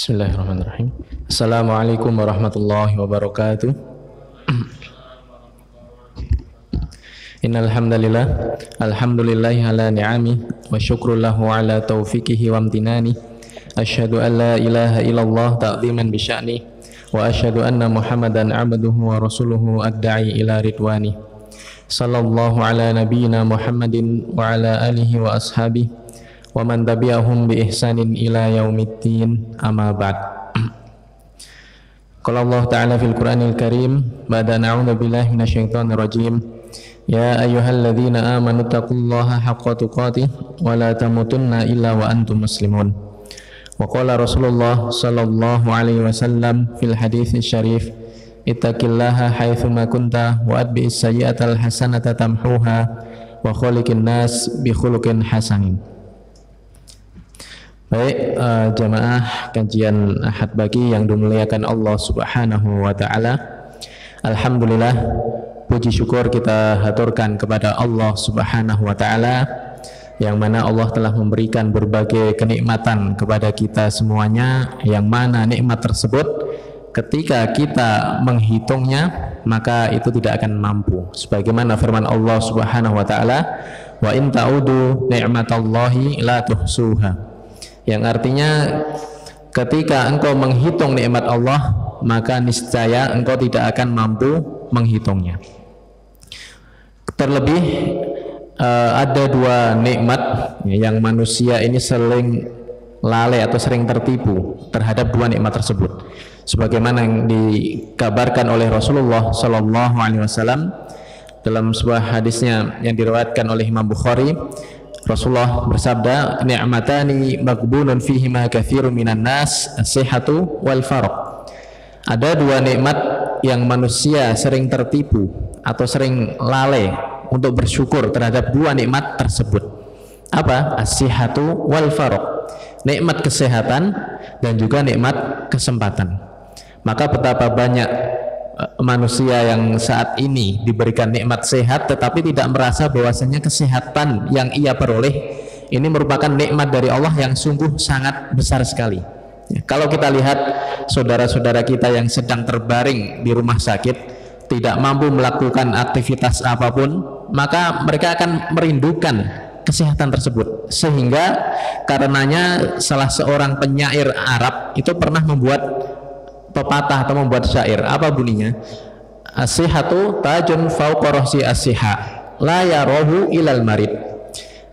Bismillahirrahmanirrahim. Assalamualaikum warahmatullahi wabarakatuh. Innal hamdalillah, alhamdulillahi ala ni'ami wa syukru lahu ala taufiqihi wa amtinani. Asyhadu an la ilaha illallah ta'ziman bi sya'ni wa asyhadu anna Muhammadan 'abduhu wa rasuluhu ad-da'i ila ridwani. Sallallahu ala nabiyyina Muhammadin wa ala alihi wa ashabihi wa man tabi'ahum bi ihsanin ila yaumiddin, amma ba'd. Qala Allah ta'ala fil Qur'anil Karim ba'da na'udzu billahi minasyaitonir rajim. Ya ayyuhalladzina amanu taqullaha haqqa tuqatih wa la tamutunna illa wa antum muslimun. Wa qala Rasulullah sallallahu alaihi wasallam fil hadits syarif, ittaqillaha haitsu ma kunta wa atbi'is sayyi'atal hasanata tamhuha wa khaliqin nas bi khuluqin hasanin. Baik, jamaah kajian Ahad Pagi yang dimuliakan Allah Subhanahu wa taala. Alhamdulillah, puji syukur kita haturkan kepada Allah Subhanahu wa taala yang mana Allah telah memberikan berbagai kenikmatan kepada kita semuanya, yang mana nikmat tersebut ketika kita menghitungnya maka itu tidak akan mampu. Sebagaimana firman Allah Subhanahu wa taala, "Wa in ta'udu ni'matallahi la tuhsuha." Yang artinya ketika engkau menghitung nikmat Allah maka niscaya engkau tidak akan mampu menghitungnya. Terlebih ada dua nikmat yang manusia ini sering lalai atau sering tertipu terhadap dua nikmat tersebut. Sebagaimana yang dikabarkan oleh Rasulullah Sallallahu Alaihi Wasallam dalam sebuah hadisnya yang diriwayatkan oleh Imam Bukhari. Rasulullah bersabda, ni'matani maghbunun fihima katsirun minan nas, as-sihhatu wal faragh. Ada dua nikmat yang manusia sering tertipu atau sering lalai untuk bersyukur terhadap dua nikmat tersebut. Apa? As-sihhatu wal faragh. Nikmat kesehatan dan juga nikmat kesempatan. Maka betapa banyak manusia yang saat ini diberikan nikmat sehat tetapi tidak merasa bahwasanya kesehatan yang ia peroleh ini merupakan nikmat dari Allah yang sungguh sangat besar sekali. Kalau kita lihat saudara-saudara kita yang sedang terbaring di rumah sakit, tidak mampu melakukan aktivitas apapun, maka mereka akan merindukan kesehatan tersebut. Sehingga karenanya salah seorang penyair Arab itu pernah membuat pepatah atau membuat syair. Apa bunyinya? As-sihhatu tajun fawqa ra'si as-sihha la yarahu ilal marid.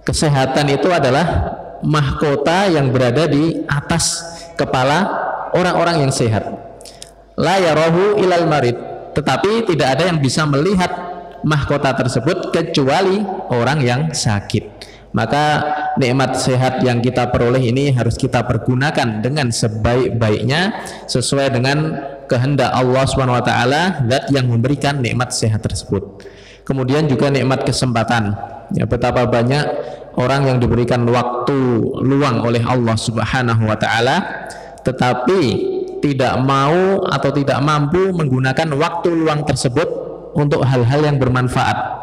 Kesehatan itu adalah mahkota yang berada di atas kepala orang-orang yang sehat. La yarahu ilal marid, tetapi tidak ada yang bisa melihat mahkota tersebut kecuali orang yang sakit. Maka nikmat sehat yang kita peroleh ini harus kita pergunakan dengan sebaik-baiknya sesuai dengan kehendak Allah SWT, zat yang memberikan nikmat sehat tersebut. Kemudian juga nikmat kesempatan. Ya, betapa banyak orang yang diberikan waktu luang oleh Allah Subhanahu wa taala tetapi tidak mau atau tidak mampu menggunakan waktu luang tersebut untuk hal-hal yang bermanfaat.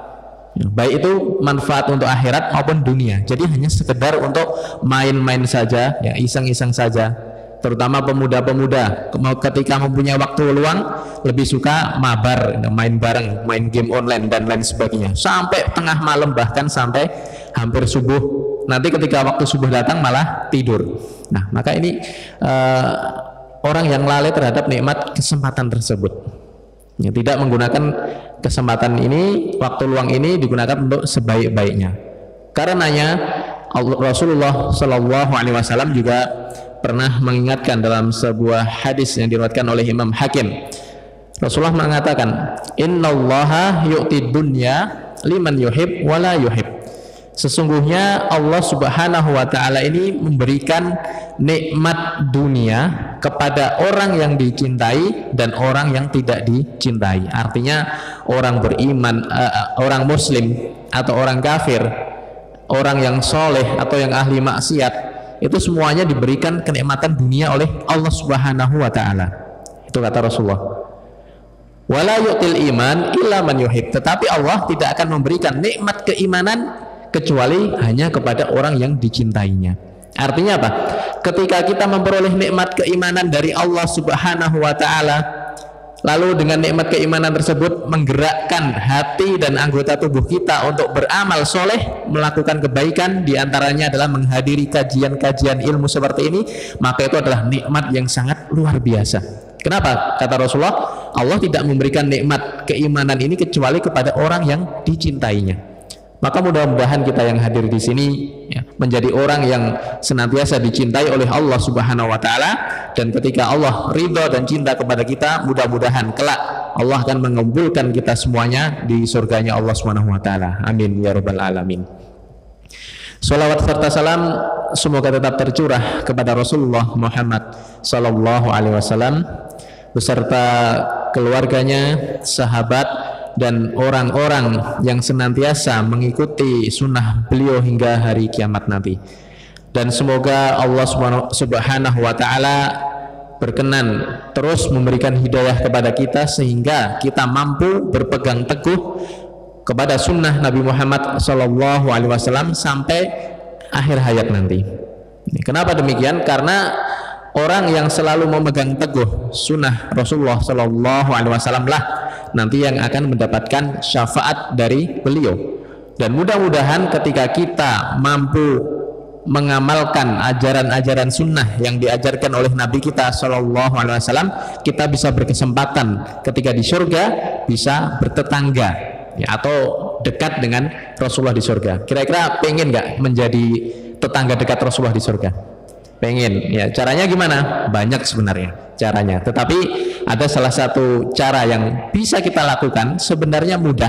Baik itu manfaat untuk akhirat maupun dunia. Jadi hanya sekedar untuk main-main saja, ya, iseng-iseng saja. Terutama pemuda-pemuda ketika mempunyai waktu luang lebih suka mabar, main bareng, main game online dan lain sebagainya. Sampai tengah malam, bahkan sampai hampir subuh. Nanti ketika waktu subuh datang malah tidur. Nah, maka ini orang yang lalai terhadap nikmat kesempatan tersebut. Ya, tidak menggunakan kesempatan ini, waktu luang ini digunakan untuk sebaik-baiknya. Karenanya Rasulullah Shallallahu Alaihi Wasallam juga pernah mengingatkan dalam sebuah hadis yang diriwayatkan oleh Imam Hakim. Rasulullah mengatakan, Innallaha yu'tid dunya liman yuhib wala yuhib. Sesungguhnya Allah Subhanahu wa taala ini memberikan nikmat dunia kepada orang yang dicintai dan orang yang tidak dicintai. Artinya orang beriman, orang muslim atau orang kafir, orang yang soleh atau yang ahli maksiat, itu semuanya diberikan kenikmatan dunia oleh Allah Subhanahu wa taala. Itu kata Rasulullah. Wala yu'til iman illa man yuhib. Tetapi Allah tidak akan memberikan nikmat keimanan kecuali hanya kepada orang yang dicintainya. Artinya apa? ketika kita memperoleh nikmat keimanan dari Allah Subhanahu wa taala, lalu dengan nikmat keimanan tersebut menggerakkan hati dan anggota tubuh kita untuk beramal soleh, melakukan kebaikan, diantaranya adalah menghadiri kajian-kajian ilmu seperti ini, maka itu adalah nikmat yang sangat luar biasa. Kenapa? Kata Rasulullah, Allah tidak memberikan nikmat keimanan ini kecuali kepada orang yang dicintainya. Maka mudah-mudahan kita yang hadir di sini ya, menjadi orang yang senantiasa dicintai oleh Allah Subhanahu wa taala, dan ketika Allah ridha dan cinta kepada kita, mudah-mudahan kelak Allah akan mengumpulkan kita semuanya di surganya Allah Subhanahu wa taala. Amin ya rabbal alamin. Salawat serta salam semoga tetap tercurah kepada Rasulullah Muhammad sallallahu alaihi wasallam beserta keluarganya, sahabat, dan orang-orang yang senantiasa mengikuti sunnah beliau hingga hari kiamat nanti. Dan semoga Allah Subhanahu wa ta'ala berkenan terus memberikan hidayah kepada kita sehingga kita mampu berpegang teguh kepada sunnah Nabi Muhammad SAW sampai akhir hayat nanti. Kenapa demikian? Karena orang yang selalu memegang teguh sunnah Rasulullah SAW lah nanti yang akan mendapatkan syafaat dari beliau. Dan mudah-mudahan ketika kita mampu mengamalkan ajaran-ajaran sunnah yang diajarkan oleh Nabi kita SAW, kita bisa berkesempatan ketika di surga bisa bertetangga ya, atau dekat dengan Rasulullah di surga. Kira-kira pengen nggak menjadi tetangga dekat Rasulullah di surga? Pengen ya. Caranya gimana? Banyak sebenarnya caranya, tetapi ada salah satu cara yang bisa kita lakukan, sebenarnya mudah,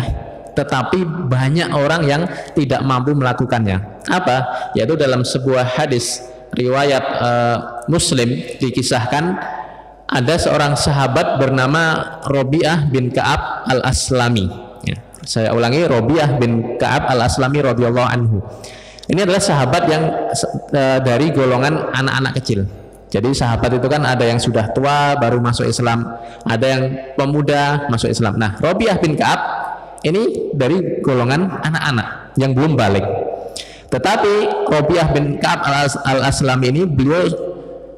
tetapi banyak orang yang tidak mampu melakukannya. Apa? Yaitu dalam sebuah hadis riwayat Muslim dikisahkan ada seorang sahabat bernama Robiah bin Ka'ab al-Aslami ya. Saya ulangi, Robiah bin Ka'ab al-Aslami radhiyallahu anhu. Ini adalah sahabat yang dari golongan anak-anak kecil. Jadi sahabat itu kan ada yang sudah tua baru masuk Islam, ada yang pemuda masuk Islam. Nah, Robiah bin Ka'ab ini dari golongan anak-anak yang belum balik. Tetapi Robiah bin Ka'ab al-Aslami ini beliau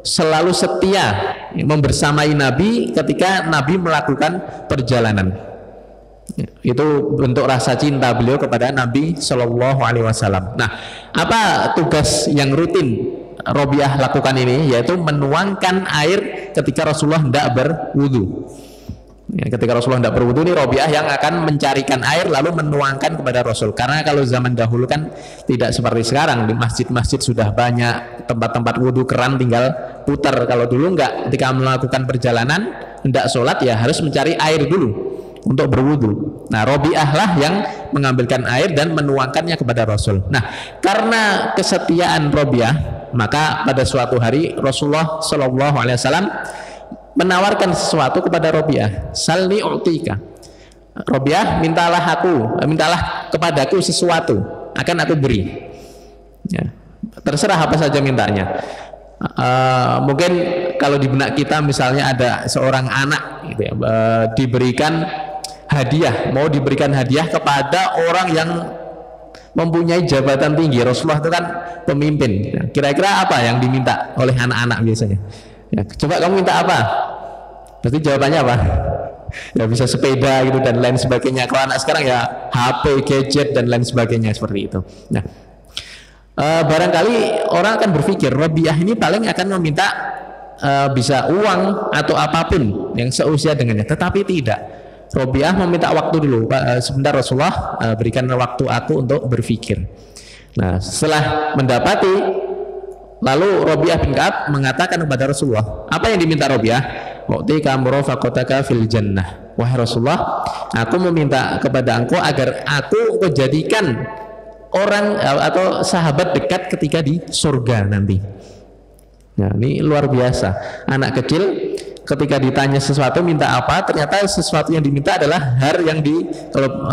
selalu setia membersamai Nabi ketika Nabi melakukan perjalanan. Itu bentuk rasa cinta beliau kepada Nabi Shallallahu Alaihi Wasallam. Nah, apa tugas yang rutin Robiah lakukan ini? Yaitu menuangkan air ketika Rasulullah hendak berwudu. Ya, ketika Rasulullah hendak berwudu, ini Robiah yang akan mencarikan air lalu menuangkan kepada Rasul. Karena kalau zaman dahulu kan tidak seperti sekarang, di masjid-masjid sudah banyak tempat-tempat wudu, keran tinggal putar. Kalau dulu enggak, ketika melakukan perjalanan hendak sholat ya harus mencari air dulu untuk berwudu. Nah, Robiah lah yang mengambilkan air dan menuangkannya kepada Rasul. Nah, karena kesetiaan Robiah, maka pada suatu hari Rasulullah Shallallahu Alaihi Wasallam menawarkan sesuatu kepada Robiah. Salni u'tika. Robiah, mintalah kepadaku sesuatu, akan aku beri. Ya, terserah apa saja mintanya. Mungkin kalau di benak kita misalnya ada seorang anak gitu ya, diberikan hadiah, mau diberikan hadiah kepada orang yang mempunyai jabatan tinggi. Rasulullah itu kan pemimpin. Kira-kira apa yang diminta oleh anak-anak biasanya? Ya, coba kamu minta apa? Berarti jawabannya apa? Ya bisa sepeda gitu dan lain sebagainya. Kalau anak sekarang ya HP, gadget dan lain sebagainya seperti itu. Nah, barangkali orang akan berpikir Robiah ini paling akan meminta bisa uang atau apapun yang seusia dengannya. Tetapi tidak. Robiah meminta waktu dulu. Sebentar Rasulullah, berikan waktu aku untuk berpikir. Nah, setelah mendapati, lalu Robiah bin Ka'ab mengatakan kepada Rasulullah, apa yang diminta Robiah? Mu'tika murafaqataka fil jannah. Wahai Rasulullah, aku meminta kepada engkau agar aku jadikan orang atau sahabat dekat ketika di surga nanti. Nah, ini luar biasa. Anak kecil ketika ditanya sesuatu minta apa, ternyata sesuatu yang diminta adalah hal yang di kalau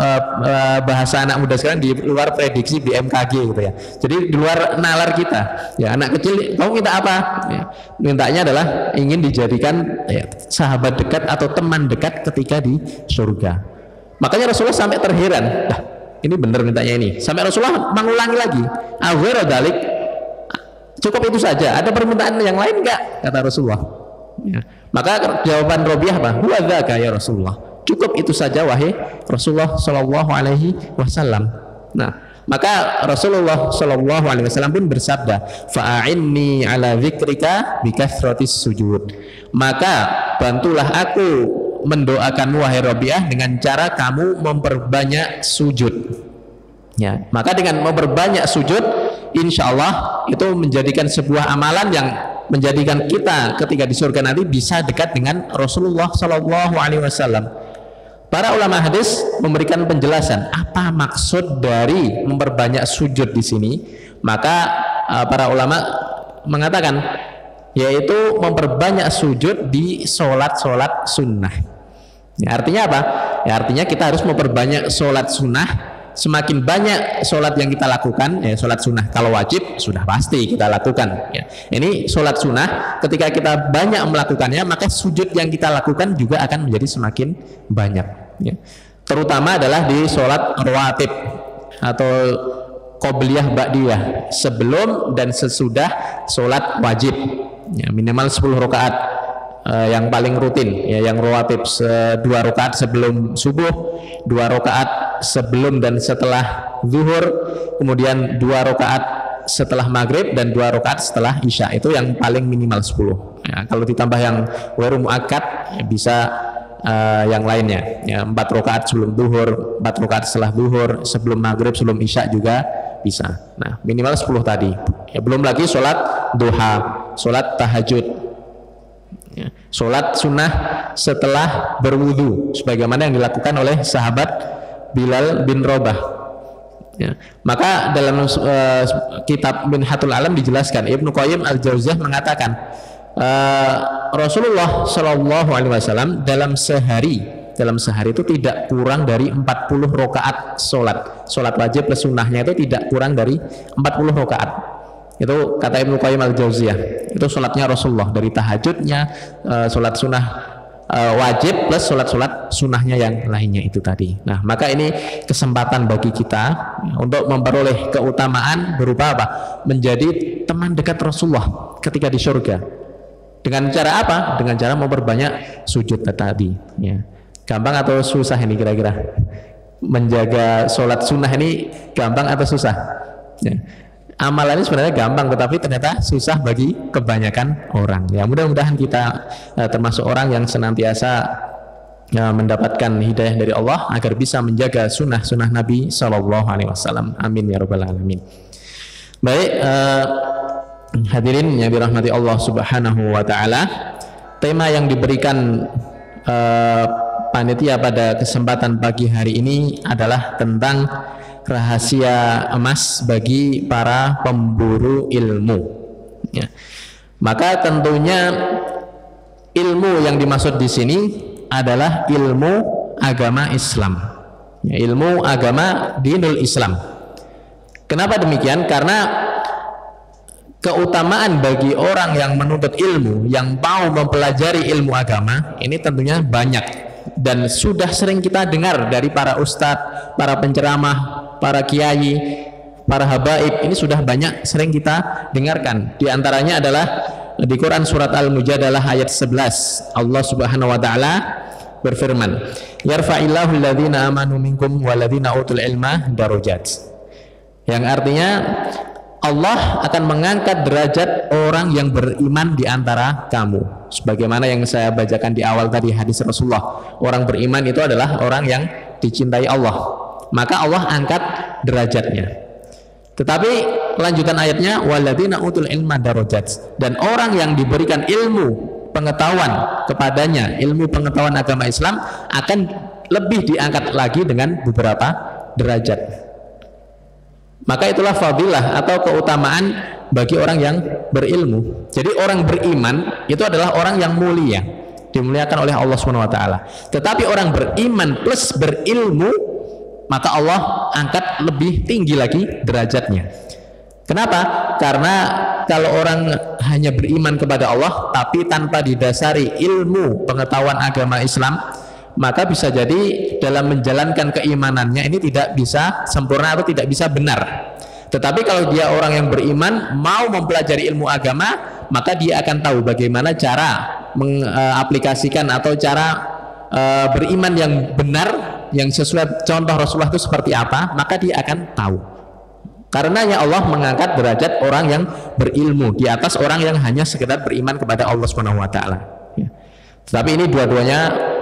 bahasa anak muda sekarang di luar prediksi BMKG gitu ya. Jadi di luar nalar kita. Ya, anak kecil, kamu minta apa? Ya, mintanya adalah ingin dijadikan ya, sahabat dekat atau teman dekat ketika di surga. Makanya Rasulullah sampai terheran. Ini benar mintanya ini. Sampai Rasulullah mengulangi lagi. Aghairu dzalik, Cukup itu saja. Ada permintaan yang lain enggak? Kata Rasulullah. Ya. Maka jawaban Rabi'ah apa? Huwa dzaka ya Rasulullah. Cukup itu saja wahai Rasulullah sallallahu alaihi wasallam. Nah, maka Rasulullah sallallahu alaihi wasallam pun bersabda, "Fa'inni ala dzikrika bi kathratis sujud." Maka bantulah aku mendoakanmu wahai Rabi'ah dengan cara kamu memperbanyak sujud. Ya, maka dengan memperbanyak sujud, insya Allah itu menjadikan sebuah amalan yang menjadikan kita ketika di surga nanti bisa dekat dengan Rasulullah Sallallahu Alaihi Wasallam. Para ulama hadis memberikan penjelasan apa maksud dari memperbanyak sujud di sini. Maka para ulama mengatakan yaitu memperbanyak sujud di sholat-sholat sunnah. Ya, artinya apa? Ya, artinya kita harus memperbanyak sholat sunnah. Semakin banyak sholat yang kita lakukan, ya sholat sunnah kalau wajib sudah pasti kita lakukan. Ya. Ini sholat sunnah, ketika kita banyak melakukannya, maka sujud yang kita lakukan juga akan menjadi semakin banyak. Ya. Terutama adalah di sholat rawatib atau qobliyah ba'diyah, sebelum dan sesudah sholat wajib. Ya, minimal 10 rakaat. Yang paling rutin, ya, yang rawatib 2 rakaat sebelum subuh, 2 rakaat sebelum dan setelah zuhur, kemudian 2 rakaat setelah maghrib dan 2 rakaat setelah isya. Itu yang paling minimal 10. Ya, kalau ditambah yang ghairu muakkad ya bisa yang lainnya. Ya, 4 rakaat sebelum zuhur, 4 rakaat setelah zuhur, sebelum maghrib, sebelum isya juga bisa. Nah, minimal 10 tadi. Ya, belum lagi sholat duha, sholat tahajud. Ya, sholat sunnah setelah berwudu sebagaimana yang dilakukan oleh sahabat Bilal bin Rabah. Ya, maka dalam kitab Minhatul Alam dijelaskan, Ibnu Qayyim al-Jauziyah mengatakan Rasulullah Shallallahu Alaihi Wasallam dalam sehari itu tidak kurang dari 40 rakaat sholat wajib plus sunnahnya itu tidak kurang dari 40 rakaat. Itu kata Ibnu Qayyim al-Jauziyah. Itu sholatnya Rasulullah, dari tahajudnya, sholat sunnah wajib plus sholat sunnahnya yang lainnya itu tadi. Nah, maka ini kesempatan bagi kita untuk memperoleh keutamaan berupa apa? Menjadi teman dekat Rasulullah ketika di surga. Dengan cara apa? Dengan cara memperbanyak sujud tadi. Ya. Gampang atau susah ini kira-kira? Menjaga sholat sunnah ini gampang atau susah? Ya. Amalan ini sebenarnya gampang, tetapi ternyata susah bagi kebanyakan orang. Ya, mudah-mudahan kita termasuk orang yang senantiasa mendapatkan hidayah dari Allah agar bisa menjaga sunnah-sunnah Nabi Sallallahu Alaihi Wasallam. Amin ya rabbal alamin. Baik, hadirin yang dirahmati Allah Subhanahu Wa Taala, tema yang diberikan panitia pada kesempatan pagi hari ini adalah tentang rahasia emas bagi para pemburu ilmu. Ya. Maka tentunya ilmu yang dimaksud di sini adalah ilmu agama Islam. Ya, ilmu agama dinul Islam. Kenapa demikian? Karena keutamaan bagi orang yang menuntut ilmu, yang mau mempelajari ilmu agama, ini tentunya banyak. Dan sudah sering kita dengar dari para ustadz, para penceramah, para kiai, para habaib, ini sudah banyak sering kita dengarkan. Di antaranya adalah di Quran surat Al-Mujadalah ayat 11. Allah Subhanahu wa taala berfirman, "Yarfa'illahu alladhina amanu minkum walladhina utul ilma darajat." Yang artinya Allah akan mengangkat derajat orang yang beriman di antara kamu. Sebagaimana yang saya bacakan di awal tadi hadis Rasulullah, orang beriman itu adalah orang yang dicintai Allah, maka Allah angkat derajatnya. Tetapi lanjutan ayatnya, walladzina utul ilma darajat, dan orang yang diberikan ilmu pengetahuan kepadanya, ilmu pengetahuan agama Islam, akan lebih diangkat lagi dengan beberapa derajat. Maka itulah fadilah atau keutamaan bagi orang yang berilmu. Jadi orang beriman itu adalah orang yang mulia, dimuliakan oleh Allah Subhanahu wa taala. Tetapi orang beriman plus berilmu, maka Allah angkat lebih tinggi lagi derajatnya. Kenapa? Karena kalau orang hanya beriman kepada Allah tapi tanpa didasari ilmu pengetahuan agama Islam, maka bisa jadi dalam menjalankan keimanannya ini tidak bisa sempurna atau tidak bisa benar. Tetapi kalau dia orang yang beriman mau mempelajari ilmu agama, maka dia akan tahu bagaimana cara mengaplikasikan atau cara beriman yang benar, yang sesuai contoh Rasulullah itu seperti apa, maka dia akan tahu. Karenanya Allah mengangkat derajat orang yang berilmu di atas orang yang hanya sekedar beriman kepada Allah Subhanahu wa taala. Ya. Tetapi ini dua-duanya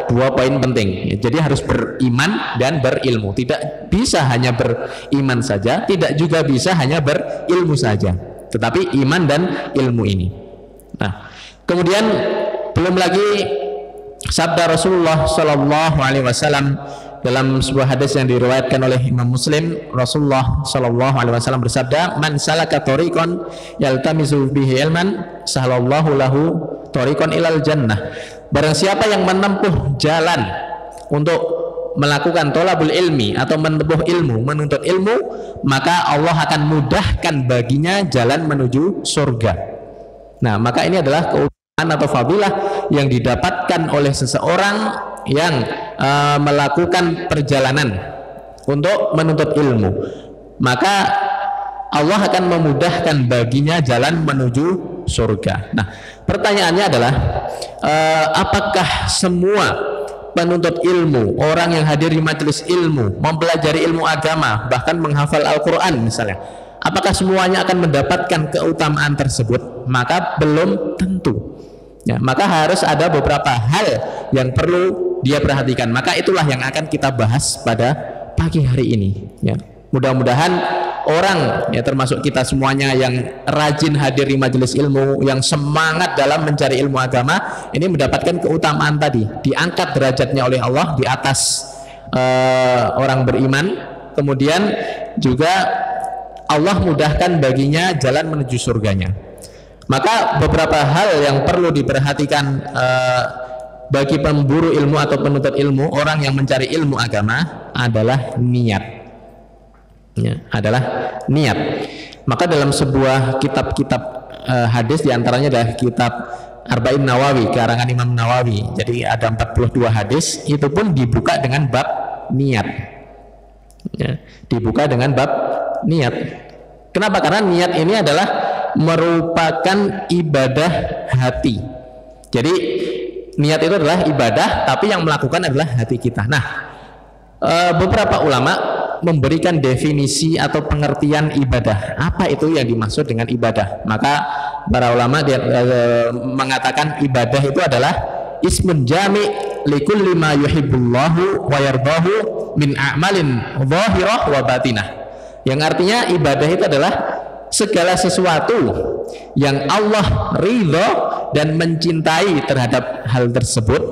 dua poin penting. Ya, jadi harus beriman dan berilmu. Tidak bisa hanya beriman saja, tidak juga bisa hanya berilmu saja. Tetapi iman dan ilmu ini. Nah, kemudian belum lagi sabda Rasulullah Shallallahu Alaihi Wasallam dalam sebuah hadis yang diriwayatkan oleh Imam Muslim. Rasulullah Shallallahu Alaihi Wasallam bersabda, "Man salaka thoriqan yaltamisu bihi ilman, sahalallahu lahu thoriqan ilal jannah." Barang siapa yang menempuh jalan untuk melakukan tolabul ilmi atau menempuh ilmu, menuntut ilmu, maka Allah akan mudahkan baginya jalan menuju surga. Nah, maka ini adalah keutamaan atau fadilah yang didapatkan oleh seseorang yang melakukan perjalanan untuk menuntut ilmu. Maka Allah akan memudahkan baginya jalan menuju surga. Nah, pertanyaannya adalah apakah semua penuntut ilmu, orang yang hadir di majelis ilmu, mempelajari ilmu agama, bahkan menghafal Al-Quran misalnya, apakah semuanya akan mendapatkan keutamaan tersebut? Maka belum tentu. Ya, maka harus ada beberapa hal yang perlu dia perhatikan. Maka itulah yang akan kita bahas pada pagi hari ini. Ya, mudah-mudahan orang, ya termasuk kita semuanya yang rajin hadir di majelis ilmu, yang semangat dalam mencari ilmu agama, ini mendapatkan keutamaan tadi, diangkat derajatnya oleh Allah di atas orang beriman. Kemudian juga Allah mudahkan baginya jalan menuju surganya. Maka beberapa hal yang perlu diperhatikan bagi pemburu ilmu atau penuntut ilmu, orang yang mencari ilmu agama, adalah niat. Ya, adalah niat. Maka dalam sebuah kitab-kitab hadis, diantaranya adalah kitab Arba'in Nawawi, karangan Imam Nawawi. Jadi ada 42 hadis, itu pun dibuka dengan bab niat. Ya, dibuka dengan bab niat. Kenapa? Karena niat ini adalah merupakan ibadah hati. Jadi niat itu adalah ibadah, tapi yang melakukan adalah hati kita. Nah, beberapa ulama memberikan definisi atau pengertian ibadah. Apa itu yang dimaksud dengan ibadah? Maka para ulama mengatakan ibadah itu adalah ismun jami' likulli ma yuhibbullahu wa yardahu min a'malin zahirah wa batinah. Yang artinya ibadah itu adalah segala sesuatu yang Allah ridho dan mencintai terhadap hal tersebut.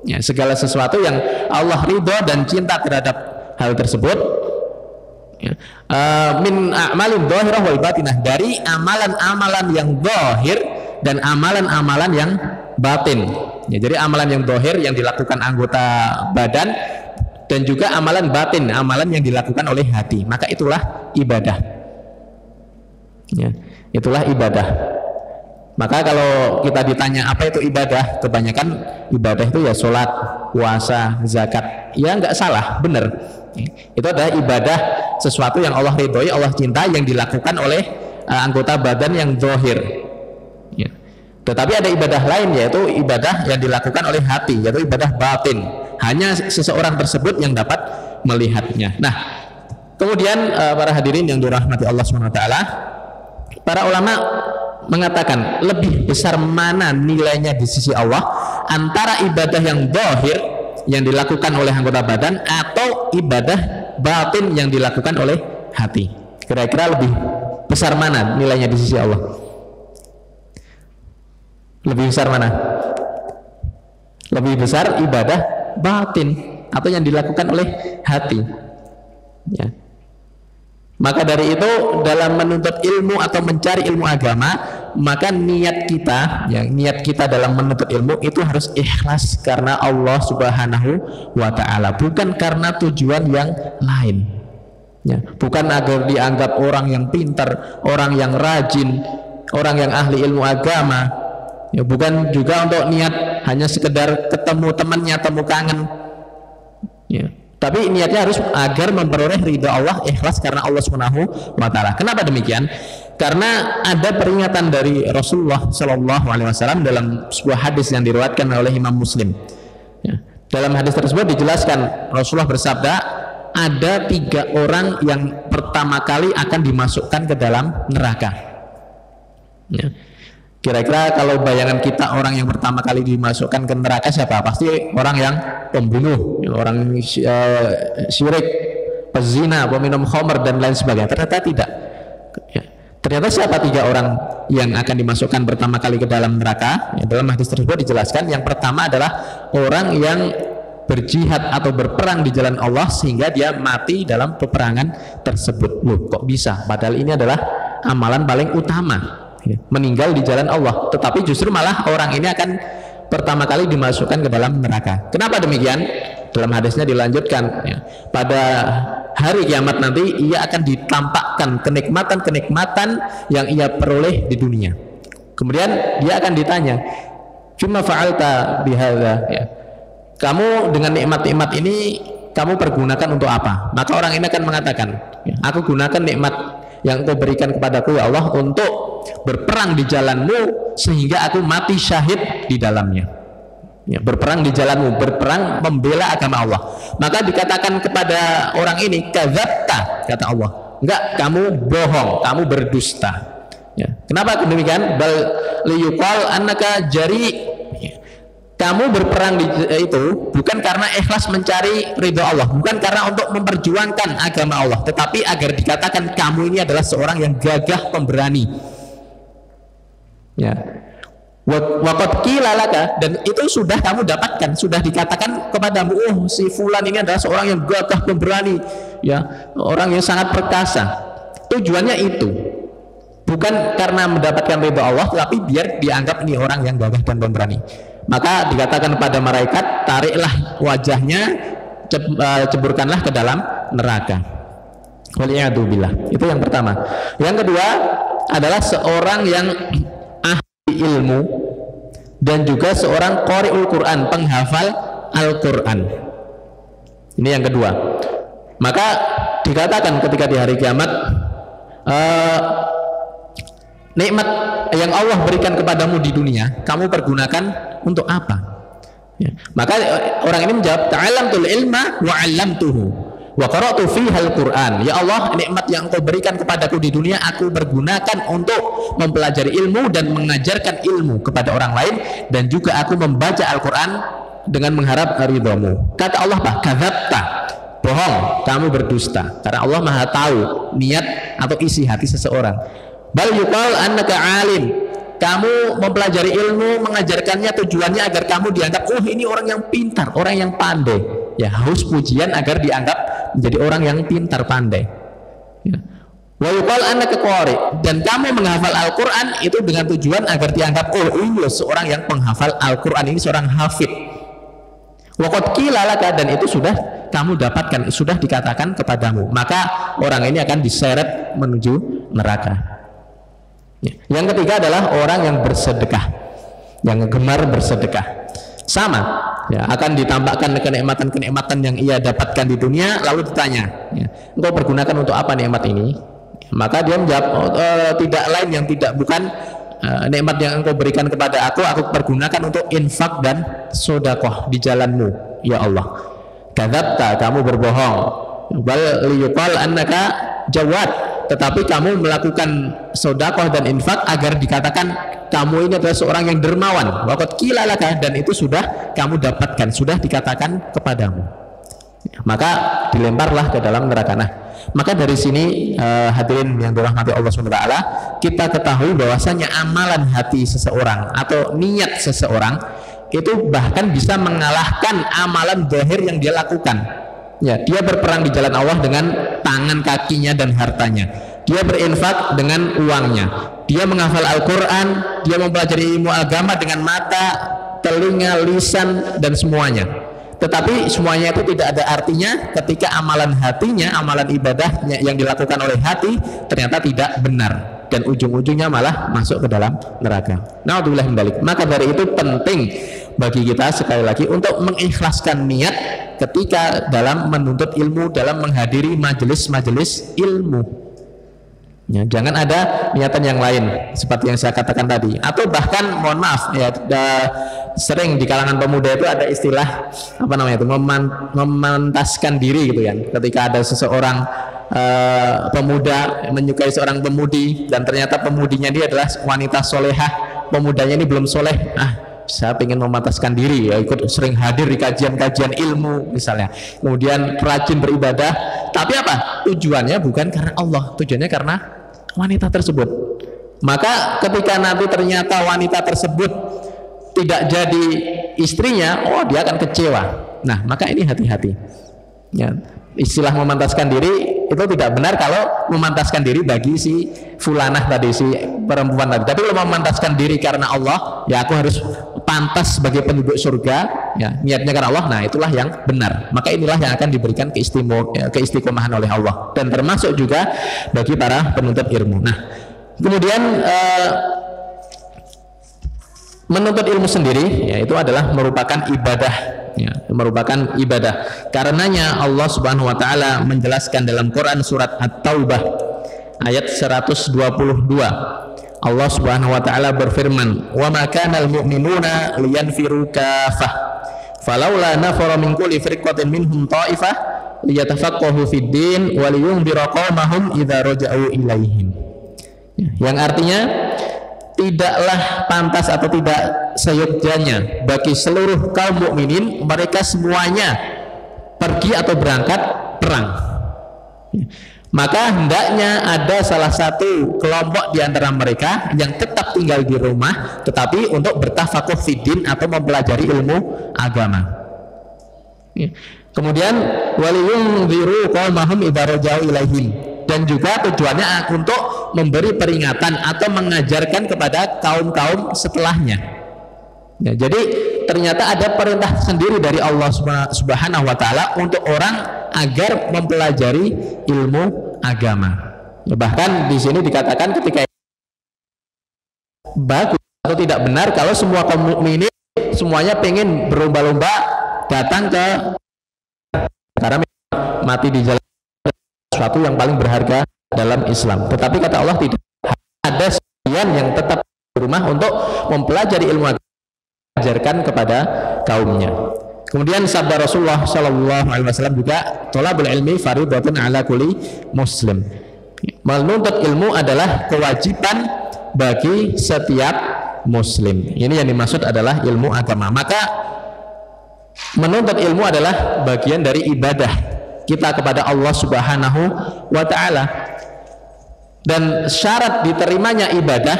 Ya, segala sesuatu yang Allah ridho dan cinta terhadap hal tersebut. Ya. Min a'malin zahirah wal batinah, dari amalan-amalan yang zahir dan amalan-amalan yang batin. Ya, jadi amalan yang zahir yang dilakukan anggota badan, dan juga amalan batin, amalan yang dilakukan oleh hati. Maka itulah ibadah. Ya, itulah ibadah. Maka kalau kita ditanya apa itu ibadah, kebanyakan ibadah itu ya sholat, puasa, zakat. Ya nggak salah, benar. Itu adalah ibadah, sesuatu yang Allah ridhoi, Allah cinta, yang dilakukan oleh anggota badan yang zahir. Ya. Tetapi ada ibadah lain, yaitu ibadah yang dilakukan oleh hati, yaitu ibadah batin. Hanya seseorang tersebut yang dapat melihatnya. Nah, kemudian para hadirin yang dirahmati Allah SWT, para ulama mengatakan lebih besar mana nilainya di sisi Allah, antara ibadah yang zahir yang dilakukan oleh anggota badan atau ibadah batin yang dilakukan oleh hati. Kira-kira lebih besar mana nilainya di sisi Allah? Lebih besar mana? Lebih besar ibadah batin atau yang dilakukan oleh hati. Ya. Maka dari itu dalam menuntut ilmu atau mencari ilmu agama, maka niat kita, ya, niat kita dalam menuntut ilmu itu harus ikhlas karena Allah Subhanahu wa ta'ala, bukan karena tujuan yang lain. Ya, bukan agar dianggap orang yang pintar, orang yang rajin, orang yang ahli ilmu agama. Ya, bukan juga untuk niat hanya sekedar ketemu temannya, temu kangen. Ya, Tapi niatnya harus agar memperoleh ridha Allah, ikhlas karena Allah Subhanahu wa taala. Kenapa demikian? Karena ada peringatan dari Rasulullah Shallallahu alaihi wasallam dalam sebuah hadis yang diriwayatkan oleh Imam Muslim. Ya. Dalam hadis tersebut dijelaskan Rasulullah bersabda, ada 3 orang yang pertama kali akan dimasukkan ke dalam neraka. Ya. Kira-kira kalau bayangan kita orang yang pertama kali dimasukkan ke neraka siapa? Pasti orang yang pembunuh, orang syirik, pezina, peminum khamr dan lain sebagainya. Ternyata tidak. Ya. Ternyata siapa 3 orang yang akan dimasukkan pertama kali ke dalam neraka? Ya, dalam hadis tersebut dijelaskan yang pertama adalah orang yang berjihad atau berperang di jalan Allah sehingga dia mati dalam peperangan tersebut. Loh, kok bisa? Padahal ini adalah amalan paling utama. Meninggal di jalan Allah, tetapi justru malah orang ini akan pertama kali dimasukkan ke dalam neraka. Kenapa demikian? Dalam hadisnya dilanjutkan, ya, pada hari kiamat nanti ia akan ditampakkan kenikmatan-kenikmatan yang ia peroleh di dunia. Kemudian dia akan ditanya, "Cuma fa'alta bihadza?" Ya. Kamu dengan nikmat-nikmat ini kamu pergunakan untuk apa? Maka orang ini akan mengatakan, ya, aku gunakan nikmat yang Engkau berikan kepadaku ya Allah untuk berperang di jalanmu sehingga aku mati syahid di dalamnya. Ya, berperang di jalanmu, berperang membela agama Allah. Maka dikatakan kepada orang ini, kadzabta, kata Allah. Enggak, kamu bohong, kamu berdusta. Ya. Kenapa demikian? Bal liyuqal annaka jari. Kamu berperang itu bukan karena ikhlas mencari ridho Allah, bukan karena untuk memperjuangkan agama Allah, tetapi agar dikatakan kamu ini adalah seorang yang gagah pemberani. Ya. Waqad qila laka, dan itu sudah kamu dapatkan, sudah dikatakan kepadamu, oh si fulan ini adalah seorang yang gagah pemberani, ya, orang yang sangat perkasa. Tujuannya itu bukan karena mendapatkan ridho Allah, tetapi biar dianggap ini orang yang gagah dan pemberani. Maka dikatakan kepada malaikat, tariklah wajahnya, ceburkanlah ke dalam neraka. Waliyadzubillah. Itu yang pertama. Yang kedua adalah seorang yang ahli ilmu dan juga seorang qari'ul Quran, penghafal Al-Quran. Ini yang kedua. Maka dikatakan ketika di hari kiamat, nikmat yang Allah berikan kepadamu di dunia kamu pergunakan untuk apa? Ya. Maka orang ini menjawab, ta'allamtul ilma wa 'allamtuhu wa qara'tu fihal Qur'an. Ya Allah, nikmat yang Engkau berikan kepadaku di dunia aku pergunakan untuk mempelajari ilmu dan mengajarkan ilmu kepada orang lain, dan juga aku membaca Al-Quran dengan mengharap ridhamu. Kata Allah, kadzabta, bohong, kamu berdusta. Karena Allah Maha tahu niat atau isi hati seseorang. Bal yuqal annaka alim, kamu mempelajari ilmu, mengajarkannya tujuannya agar kamu dianggap, oh ini orang yang pintar, orang yang pandai. Ya, haus pujian agar dianggap menjadi orang yang pintar, pandai. Ya. Wa yuqal annaka qari, dan kamu menghafal Al-Quran itu dengan tujuan agar dianggap, oh ini seorang yang penghafal Al-Quran, ini seorang hafid. Wa qad qila laka, dan itu sudah kamu dapatkan, sudah dikatakan kepadamu. Maka orang ini akan diseret menuju neraka. Yang ketiga adalah orang yang bersedekah, yang gemar bersedekah. Sama, ya, akan ditampakkan kenikmatan-kenikmatan yang ia dapatkan di dunia, lalu ditanya, ya, engkau pergunakan untuk apa nikmat ini? Maka dia menjawab, tidak lain yang tidak bukan nikmat yang engkau berikan kepada aku pergunakan untuk infak dan sedekah di jalanmu, ya Allah. Kadzabta, kamu berbohong. Bal liyuqal annaka jawad, tetapi kamu melakukan sedekah dan infak agar dikatakan kamu ini adalah seorang yang dermawan. Waqad qila laka, dan itu sudah kamu dapatkan, sudah dikatakan kepadamu. Maka dilemparlah ke dalam neraka. Nah, maka dari sini hadirin yang dirahmati Allah SWT, kita ketahui bahwasanya amalan hati seseorang atau niat seseorang itu bahkan bisa mengalahkan amalan zahir yang dia lakukan. Ya, dia berperang di jalan Allah dengan tangan, kakinya, dan hartanya. Dia berinfak dengan uangnya. Dia menghafal Al-Quran, dia mempelajari ilmu agama dengan mata, telinga, lisan, dan semuanya. Tetapi semuanya itu tidak ada artinya ketika amalan hatinya, amalan ibadahnya yang dilakukan oleh hati ternyata tidak benar, dan ujung-ujungnya malah masuk ke dalam neraka. Na'udzubillah min dzalik. Maka dari itu penting bagi kita sekali lagi untuk mengikhlaskan niat ketika dalam menuntut ilmu, dalam menghadiri majelis-majelis ilmu. Ya, jangan ada niatan yang lain seperti yang saya katakan tadi. Atau bahkan mohon maaf ya, sering di kalangan pemuda itu ada istilah apa namanya itu, memantaskan diri gitu kan. Ketika ada seseorang pemuda menyukai seorang pemudi dan ternyata pemudinya dia adalah wanita solehah, pemudanya ini belum soleh, saya ingin memantaskan diri ya, ikut sering hadir di kajian-kajian ilmu misalnya, kemudian rajin beribadah, tapi apa? Tujuannya bukan karena Allah, tujuannya karena wanita tersebut. Maka ketika nanti ternyata wanita tersebut tidak jadi istrinya, dia akan kecewa. Nah, maka ini hati-hati ya. Istilah memantaskan diri itu tidak benar kalau memantaskan diri bagi si fulanah tadi, si perempuan tadi. Tapi kalau memantaskan diri karena Allah, ya aku harus pantas sebagai penduduk surga, ya niatnya karena Allah, nah itulah yang benar. Maka inilah yang akan diberikan keistiqomahan oleh Allah, dan termasuk juga bagi para penuntut ilmu. Nah, kemudian menuntut ilmu sendiri, ya itu adalah merupakan ibadah, ya, merupakan ibadah. Karenanya Allah Subhanahu wa taala menjelaskan dalam Quran surat At-Taubah ayat 122. Allah Subhanahu wa taala berfirman, "Wa ma kana al-mu'minuna liyanfiru kaffah, falaula nafara min kulli firqatin minhum ta'ifah liyatafaqahu fid din wa liyunziru qaumahum idza raja'u ilaihim." Yang artinya, tidaklah pantas atau tidak seyogyanya bagi seluruh kaum mukminin mereka semuanya pergi atau berangkat perang. Maka hendaknya ada salah satu kelompok di antara mereka yang tetap tinggal di rumah, tetapi untuk bertafakuh fiddin atau mempelajari ilmu agama. Kemudian waliyunziru qaumahum idza raja'u ilaihim, dan juga tujuannya untuk memberi peringatan atau mengajarkan kepada kaum-kaum setelahnya. Ya, jadi ternyata ada perintah sendiri dari Allah Subhanahu wa taala untuk orang agar mempelajari ilmu agama. Ya, bahkan di sini dikatakan ketika bagus atau tidak benar kalau semua kaum mukminin semuanya pengen berlomba-lomba datang ke, karena mati di jalan sesuatu yang paling berharga dalam Islam. Tetapi kata Allah tidak, ada sebagian yang tetap di rumah untuk mempelajari ilmu agama, ajarkan kepada kaumnya. Kemudian sabda Rasulullah Shallallahu Alaihi Wasallam juga, tolabul ilmi fardhatun ala kulli muslim. Menuntut ilmu adalah kewajiban bagi setiap muslim. Ini yang dimaksud adalah ilmu agama. Maka menuntut ilmu adalah bagian dari ibadah kita kepada Allah Subhanahu wa taala. Dan syarat diterimanya ibadah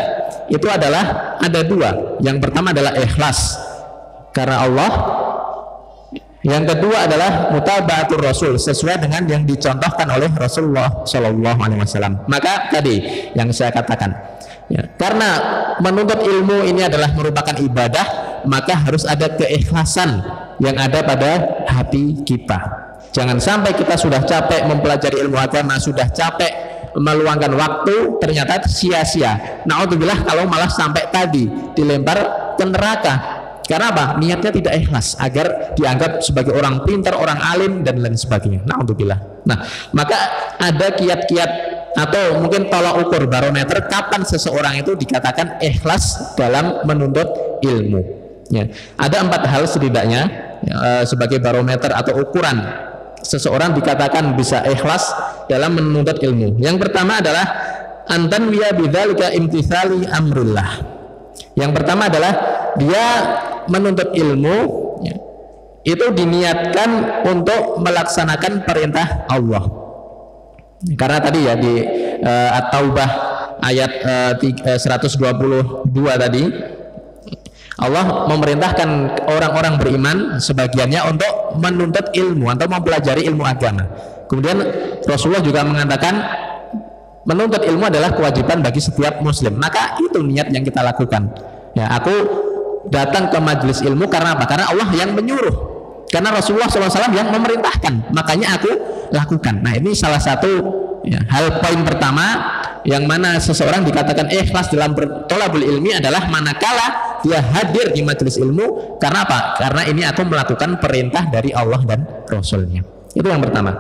itu adalah ada dua. Yang pertama adalah ikhlas karena Allah. Yang kedua adalah mutaba'atur Rasul, sesuai dengan yang dicontohkan oleh Rasulullah Shallallahu Alaihi Wasallam. Maka tadi yang saya katakan, ya, karena menuntut ilmu ini adalah merupakan ibadah, maka harus ada keikhlasan yang ada pada hati kita. Jangan sampai kita sudah capek mempelajari ilmu agama, sudah capek meluangkan waktu, ternyata sia-sia. Na'udzubillah kalau malah sampai tadi dilempar ke neraka. Karena apa? Niatnya tidak ikhlas agar dianggap sebagai orang pintar, orang alim dan lain sebagainya. Na'udzubillah. Nah, maka ada kiat-kiat atau mungkin tolak ukur barometer kapan seseorang itu dikatakan ikhlas dalam menuntut ilmu. Ya, ada 4 hal setidaknya ya, sebagai barometer atau ukuran seseorang dikatakan bisa ikhlas dalam menuntut ilmu. Yang pertama adalah antan wiya bidzalika imtitsali amrillah. Yang pertama adalah dia menuntut ilmu ya, itu diniatkan untuk melaksanakan perintah Allah. Karena tadi ya di At-Taubah ayat 122 tadi Allah memerintahkan orang-orang beriman sebagiannya untuk menuntut ilmu atau mempelajari ilmu agama. Kemudian Rasulullah juga mengatakan menuntut ilmu adalah kewajiban bagi setiap muslim. Maka itu niat yang kita lakukan. Ya, aku datang ke majelis ilmu karena apa? Karena Allah yang menyuruh. Karena Rasulullah SAW yang memerintahkan. Makanya aku lakukan. Nah, ini salah satu ya, hal poin pertama yang mana seseorang dikatakan ikhlas dalam tolabul ilmi adalah manakala dia hadir di majelis ilmu. Karena apa? Karena ini aku melakukan perintah dari Allah dan Rasulnya. Itu yang pertama.